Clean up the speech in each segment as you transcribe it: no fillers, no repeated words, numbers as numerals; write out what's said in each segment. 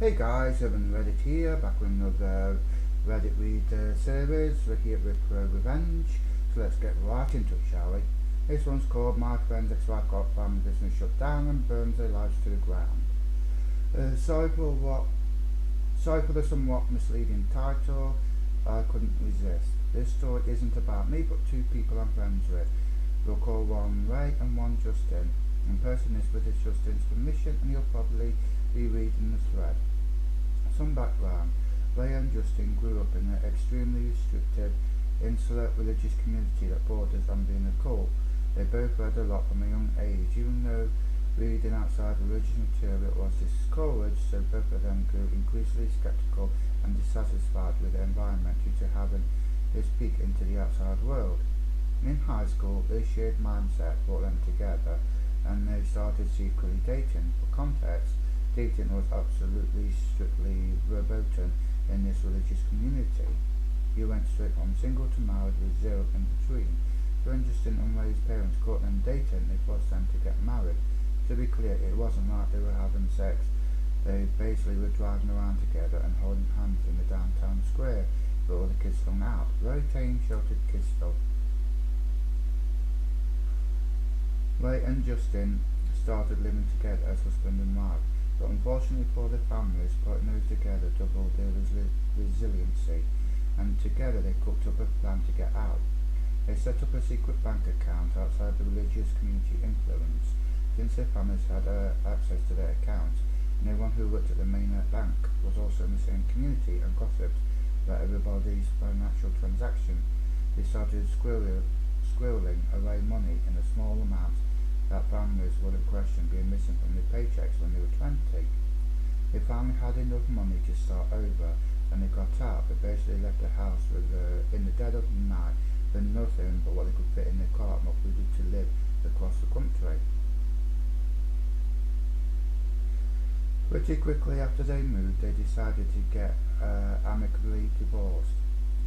Hey guys, Evan Reddit here, back with another Reddit read series. We're here with ProRevenge, so let's get right into it, shall we? This one's called My Friend's Ex-Wife Got Family Business Shut Down and Burns Their Lives to the Ground. Sorry for the somewhat misleading title. I couldn't resist. This story isn't about me, but two people I'm friends with. We'll call one Ray and one Justin. I'm posting this with Justin's permission, and you'll probably be reading the thread. Some background. Ray and Justin grew up in an extremely restrictive, insular religious community that borders on being a cult. They both read a lot from a young age, even though reading outside religious material was discouraged, so both of them grew increasingly skeptical and dissatisfied with their environment due to having this peek into the outside world. In high school, this shared mindset brought them together, and they started secretly dating. For context, dating was absolutely strictly verboten in this religious community. You went straight from single to married with zero in between. So when Justin and Ray's parents caught them dating, they forced them to get married. To be clear, it wasn't like they were having sex. They basically were driving around together and holding hands in the downtown square where all the kids hung out. Very tame, sheltered kids stuff. Ray and Justin started living together as husband and wife, but unfortunately for their families, putting those together doubled their resiliency, and together they cooked up a plan to get out. They set up a secret bank account outside the religious community influence, since their families had access to their accounts, and everyone who worked at the main bank was also in the same community and gossiped about everybody's financial transaction. They started squirreling away money in a small amount that families wouldn't question being missing from their paychecks when they were 20. They finally had enough money to start over, and they got out. They basically left the house in the dead of the night with nothing but what they could fit in their car and upgraded to live across the country. Pretty quickly after they moved, they decided to get amicably divorced.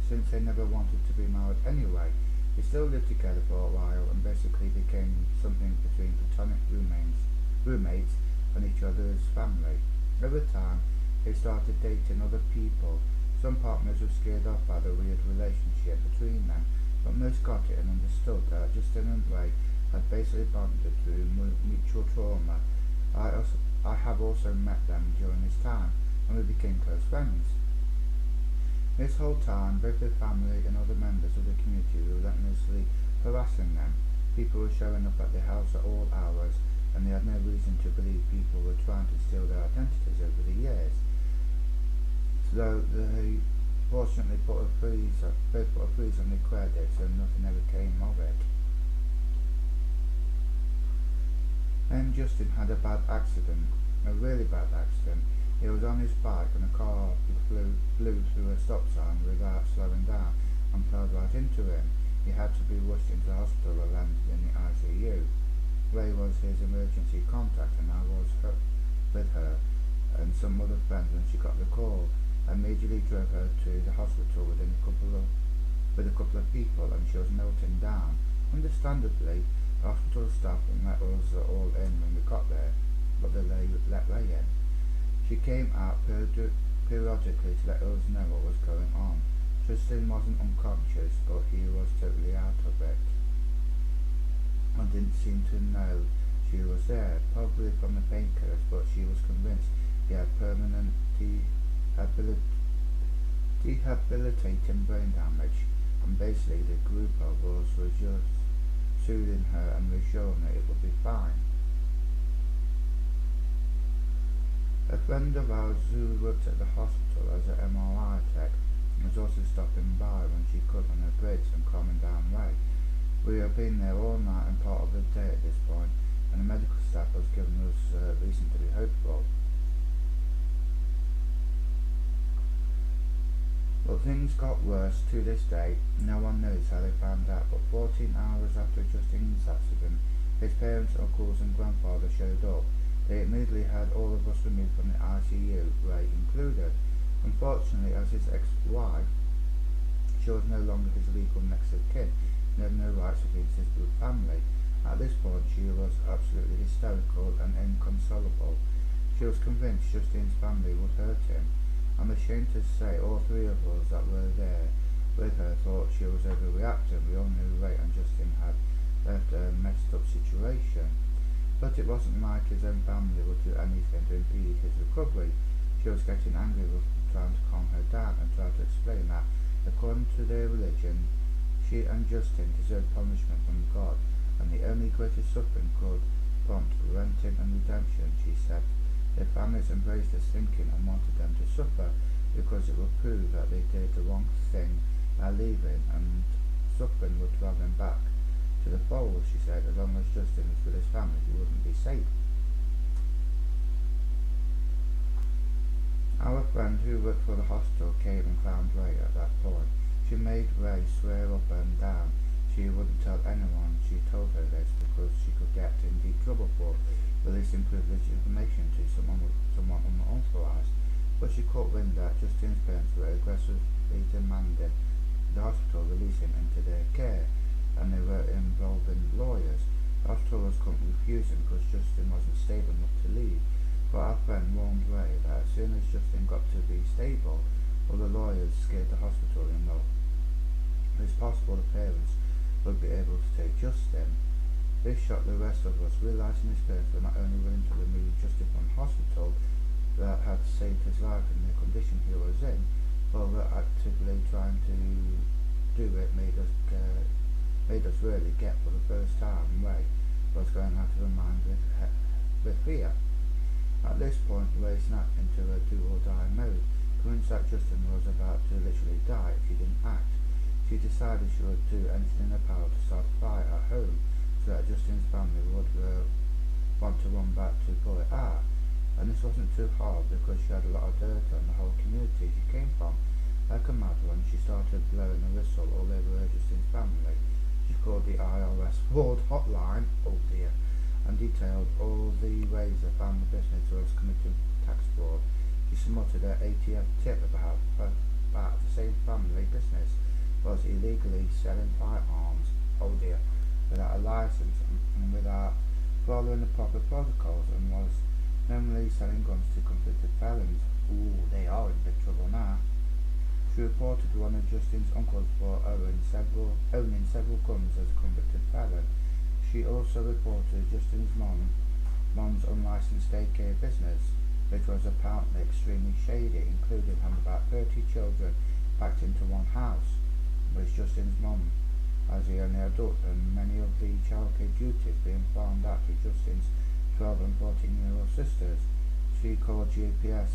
Since they never wanted to be married anyway, they still lived together for a while and basically became something between platonic roommates and each other's family. Over time, they started dating other people. Some partners were scared off by the weird relationship between them, but most got it and understood that Justin and Ray had basically bonded through mutual trauma. I have also met them during this time, and we became close friends. This whole time, both their family and other members of the community were relentlessly harassing them. People were showing up at their house at all hours, and they had no reason to believe people were trying to steal their identities over the years. So they fortunately both put a freeze on their credit, so nothing ever came of it. Then Justin had a bad accident, a really bad accident. He was on his bike and a car flew through a stop sign without slowing down and plowed right into him. He had to be rushed into the hospital and landed in the ICU. Ray was his emergency contact, and I was with her and some other friends when she got the call. I immediately drove her to the hospital with a couple of people, and she was melting down. Understandably, the hospital staff let us all in when we got there, but they let Ray in. She came out periodically to let us know what was going on. Justin wasn't unconscious, but he was totally out of it. I didn't seem to know she was there, probably from the painkillers, but she was convinced he had permanent debilitating brain damage, and basically the group of us was just soothing her and reassuring her it would be fine. A friend of ours who worked at the hospital as an MRI tech was also stopping by when she could on her breaks and calming down Ray. We have been there all night and part of the day at this point, and the medical staff has given us reason to be hopeful. But things got worse. To this day, no one knows how they found out, but 14 hours after Justin's accident, his parents, uncles and grandfather showed up. They immediately had all of us removed from the ICU, Ray included. Unfortunately, as his ex-wife, she was no longer his legal next of kin and had no rights against his blood family. At this point, she was absolutely hysterical and inconsolable. She was convinced Justine's family would hurt him. I'm ashamed to say all three of us that were there with her thought she was overreacting. We all knew Ray and Justine had left a messed up situation. But it wasn't like his own family would do anything to impede his recovery. She was getting angry with trying to calm her down and try to explain that, according to their religion, she and Justine deserved punishment from God, and the only greatest suffering could prompt relenting and redemption. She said their families embraced this thinking and wanted them to suffer because it would prove that they did the wrong thing by leaving, and suffering would drive them back to the fold. She said as long as Justine was with his family, he wouldn't be safe. Our friend who worked for the hospital came and found Ray at that point. She made Ray swear up and down she wouldn't tell anyone she told her this because she could get in deep trouble for releasing privileged information to someone unauthorized. But she caught wind that Justine's parents were aggressively demanding the hospital release him into their care, and they were involving lawyers. The hospital was currently refusing because Justine wasn't stable enough to leave. But our friend warned Ray that as soon as Justine got to be stable, all the lawyers scared the hospital enough. It's possible the parents would be able to take Justine. This shocked the rest of us, realising his parents were not only willing to remove Justine from the hospital that had saved his life in the condition he was in, but were actively trying to do it. Made us really get for the first time Ray was going out of her mind with fear. At this point, Ray snapped into a do-or-die mode, convinced that Justine was about to literally die if she didn't act. She decided she would do anything in her power to start a fire at home so that Justine's family would want to run back to pull it out. And this wasn't too hard because she had a lot of dirt on the whole community she came from. Like a mad one, she started blowing a whistle all over Justine's family. She called the IRS fraud hotline, oh dear, and detailed all the ways her family business was committing tax fraud. She submitted her ATF tip about the same family business was illegally selling firearms, oh dear, without a license and without following the proper protocols, and was normally selling guns to convicted felons. Ooh, they are in big trouble now. She reported one of Justine's uncles for owning several guns as a convicted felon. She also reported Justine's mom's unlicensed daycare business, which was apparently extremely shady, including having about 30 children packed into one house, with Justine's mom as the only adult, and many of the childcare duties being farmed out to Justine's 12 and 14-year-old sisters. She called CPS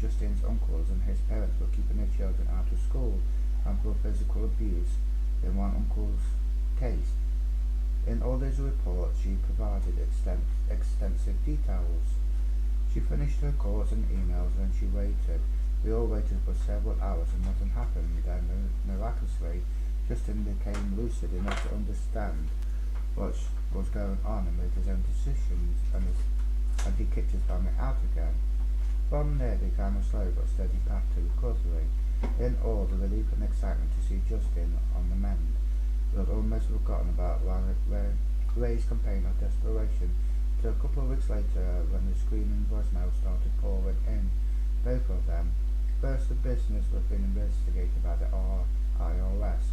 Justine's uncles and his parents were keeping their children out of school and for physical abuse in one uncle's case. In all these reports, she provided extensive details. She finished her calls and emails and she waited. We all waited for several hours and nothing happened. Then, miraculously, Justine became lucid enough to understand what was going on and made his own decisions, and he kicked his family out again. From there began a slow but steady path to recovery. In all, the relief and excitement to see Justine on the mend. We had almost forgotten about Ray's campaign of desperation until a couple of weeks later when the screaming voicemails started pouring in. Both of them. First, the business was being investigated by the IRS.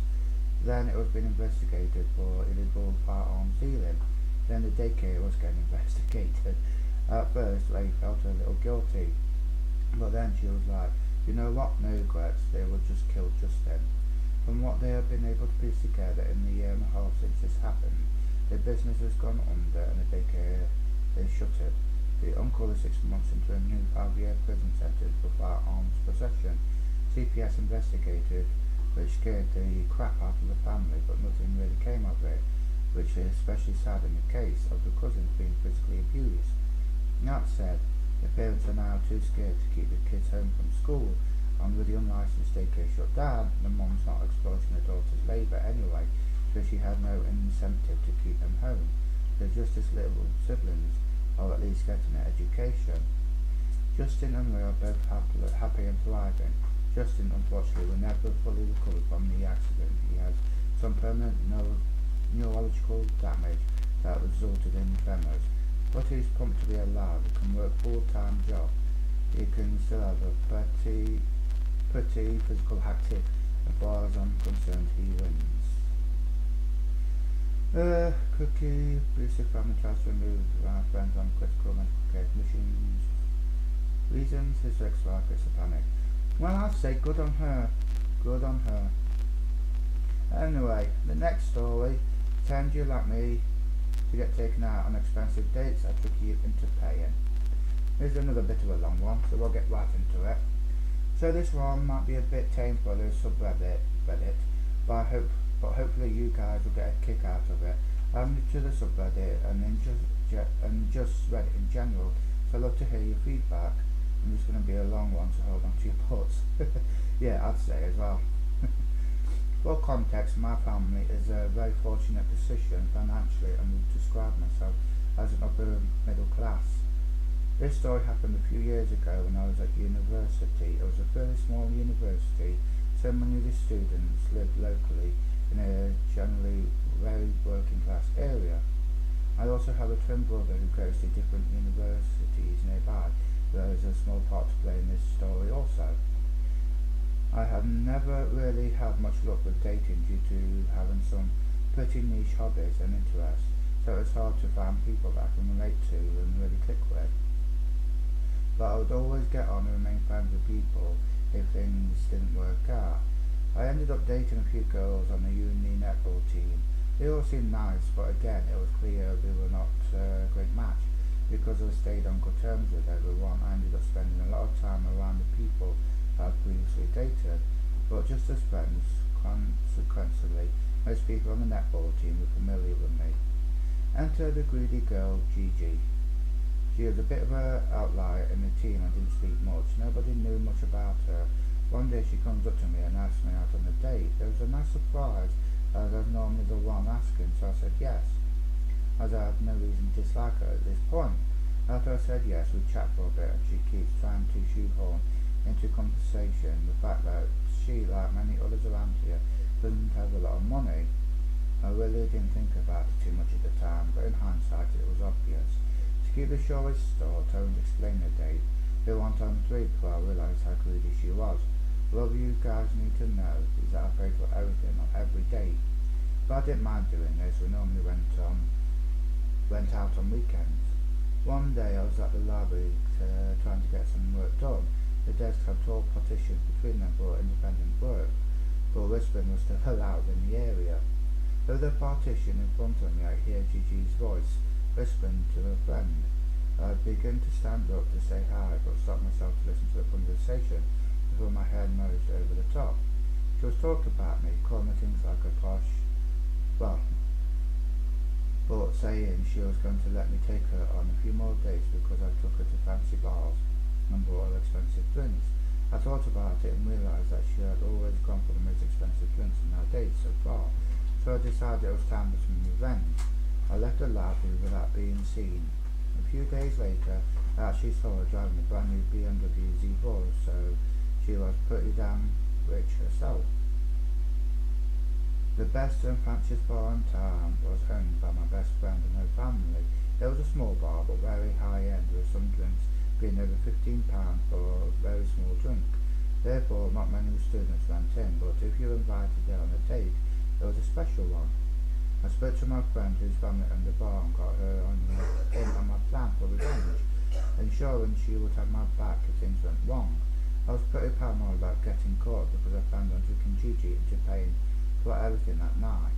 Then it was being investigated for illegal firearms dealing. Then the daycare was getting investigated. At first, Ray felt a little guilty, but then she was like, you know what, no regrets, they would just kill Justine. From what they have been able to piece together in the year and a half since this happened, their business has gone under and the daycare is shuttered. The uncle is 6 months into a new 5-year prison sentence for firearms possession. CPS investigated, which scared the crap out of the family, but nothing really came of it, which is especially sad in the case of the cousins being physically abused. That said, the parents are now too scared to keep the kids home from school, and with the unlicensed daycare shut down, the mom's not exploiting her daughter's labour anyway, so she had no incentive to keep them home. They're just as little siblings, or at least getting an education. Justine and Ray are both happy and thriving. Justine, unfortunately, will never fully recover from the accident. He has some permanent neurological damage that resulted in tremors. but he's pumped to be alive. He can work full-time job. He can still have a pretty physical active. As far as I'm concerned, he wins. Cookie, abusive family tries to remove friends on critical medical care conditions. Reasons his ex-wife is a panic. Well, I'd say good on her. Good on her. Anyway, the next story. Pretend you like me to get taken out on expensive dates. I trick you into paying. Here's another bit of a long one, so we'll get right into it. So this one might be a bit tame for the subreddit, but hopefully you guys will get a kick out of it. I'm new to the subreddit and just Reddit in general, so I'd love to hear your feedback. And it's going to be a long one, so hold on to your butts. Yeah, I'd say as well. For context, my family is a very fortunate position financially and would describe myself as an upper middle class. This story happened a few years ago when I was at university. It was a fairly small university, so many of the students lived locally in a generally very working class area. I also have a twin brother who goes to different universities nearby. There is a small part to play in this story also. I have never really had much luck with dating due to having some pretty niche hobbies and interests, so it's hard to find people that I can relate to and really click with. But I would always get on and remain friends with people if things didn't work out. I ended up dating a few girls on the uni netball team. They all seemed nice, but again it was clear they were not a great match. Because I stayed on good terms with everyone, I ended up spending a lot of time around the people I had previously dated. But just as friends, consequently, most people on the netball team were familiar with me. Enter the greedy girl, Gigi. She was a bit of an outlier in the team and didn't speak much. Nobody knew much about her. One day she comes up to me and asks me out on a date. There was a nice surprise, as I was normally the one asking, so I said yes, as I had no reason to dislike her at this point. After I said yes, we chat for a bit and she keeps trying to shoehorn into conversation the fact that she, like many others around here, doesn't have a lot of money. I really didn't think about it too much at the time, but in hindsight it was obvious. To keep the story short, I won't explain the date. It went on 3 before I realised how greedy she was. What you guys need to know is that I paid for everything on every date. But I didn't mind doing this. We normally went out on weekends. One day I was at the library trying to get some work done. The desks had tall partitions between them for independent work, but whispering was still allowed in the area. Through the partition in front of me I hear Gigi's voice, whispering to her friend. I began to stand up to say hi, but stopped myself to listen to the conversation before my head nosed over the top. She was talking about me, calling me things like a posh, but saying she was going to let me take her on a few more dates because I took her to fancy bars and bought her expensive drinks. I thought about it and realised that she had always gone for the most expensive drinks in our dates so far, so I decided it was time for some revenge. I left the library without being seen. A few days later, I actually saw her driving a brand new BMW Z4, so she was pretty damn rich herself. The best and fanciest bar in town was owned by my best friend and her family. It was a small bar, but very high-end, with some drinks being over £15 for a very small drink. Therefore, not many students went in, but if you were invited there on a date, it was a special one. I spoke to my friend whose family owned the bar and got her in on my plan for revenge, ensuring she would have my back if things went wrong. I was pretty paranoid about getting caught because I planned on tricking Gigi into paying for everything that night,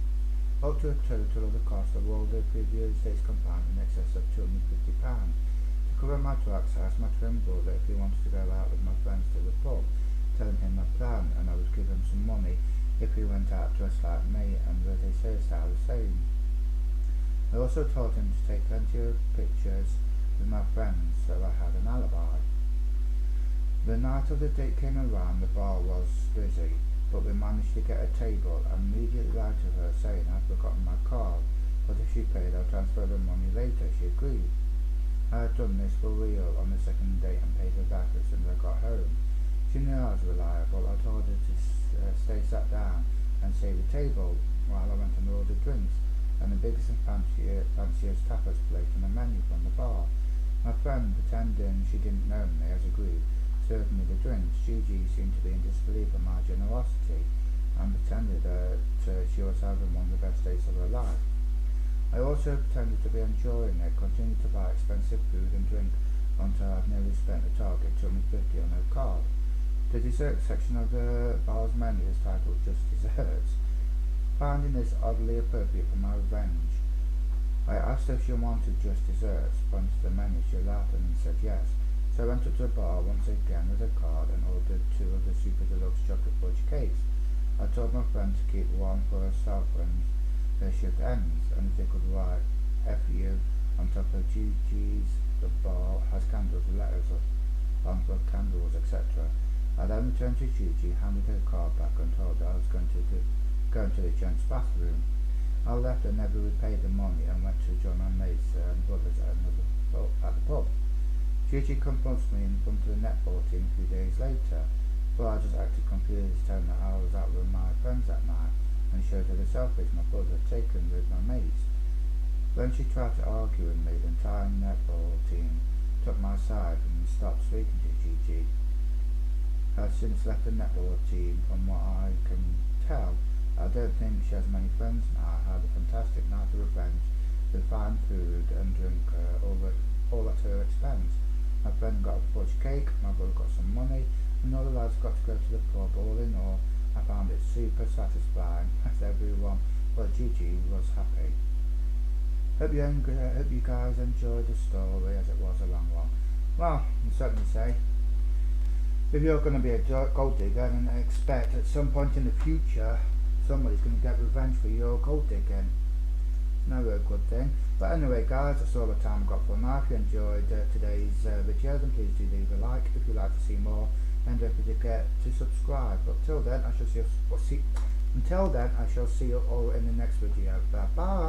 up to a total of the cost of all the previous dates combined in excess of £250. To cover my tracks, I asked my twin brother if he wanted to go out with my friends to the pub, telling him my plan, and I would give him some money if he went out dressed like me and with his hairstyle the same. I also told him to take plenty of pictures with my friends so I had an alibi. The night of the date came around, the bar was busy, but we managed to get a table and immediately lied to her, saying I'd forgotten my card, but if she paid I'll transfer the money later. She agreed. I had done this for real on the second date and paid her back as soon as I got home. She knew I was reliable. I told her to stay sat down and save the table while I went and ordered drinks. and the biggest and fanciest tapas plate on the menu from the bar. My friend, pretending she didn't know me as agreed, served me the drinks. Gigi seemed to be in disbelief at my generosity and pretended that she was having one of the best days of her life. I also pretended to be enjoying it, continued to buy expensive food and drink until I'd nearly spent the target $250 on her card. The dessert section of the bar's menu is titled Just Desserts. Finding this oddly appropriate for my revenge, I asked her if she wanted just desserts. Pointed to the menu, she laughed and said yes. So I went up to the bar once again with a card and ordered 2 of the super deluxe chocolate fudge cakes. I told my friend to keep one for herself when her shift ends, and if they could write FU on top of Gigi's. The bar has candles with letters on for candles, etc. I then returned to Gigi, handed her card back and told her I was going to the gents' bathroom. I left and never repaid the money and went to join my mates and brothers at the pub. Gigi confronts me in front of the netball team a few days later, but I just acted confused, telling her I was out with my friends that night and showed her the selfies my brother had taken with my mates. When she tried to argue with me, the entire netball team took my side and stopped speaking to Gigi. Has since left the netball team, from what I can tell. I don't think she has many friends now. I had a fantastic night of revenge with fine food and drink, all at her expense. My friend got a fudge cake, my brother got some money, and all the lads got to go to the pub. All in all, I found it super satisfying, as everyone but Gigi was happy. Hope you guys enjoyed the story, as it was a long one. Well, I can certainly say, if you're going to be a gold digger, then expect at some point in the future somebody's going to get revenge for your gold digging. Never a good thing. But anyway guys, that's all the time I've got for now. If you enjoyed today's video, then please do leave a like. If you'd like to see more, then don't forget to subscribe. But until then, I shall see you all in the next video. Bye bye.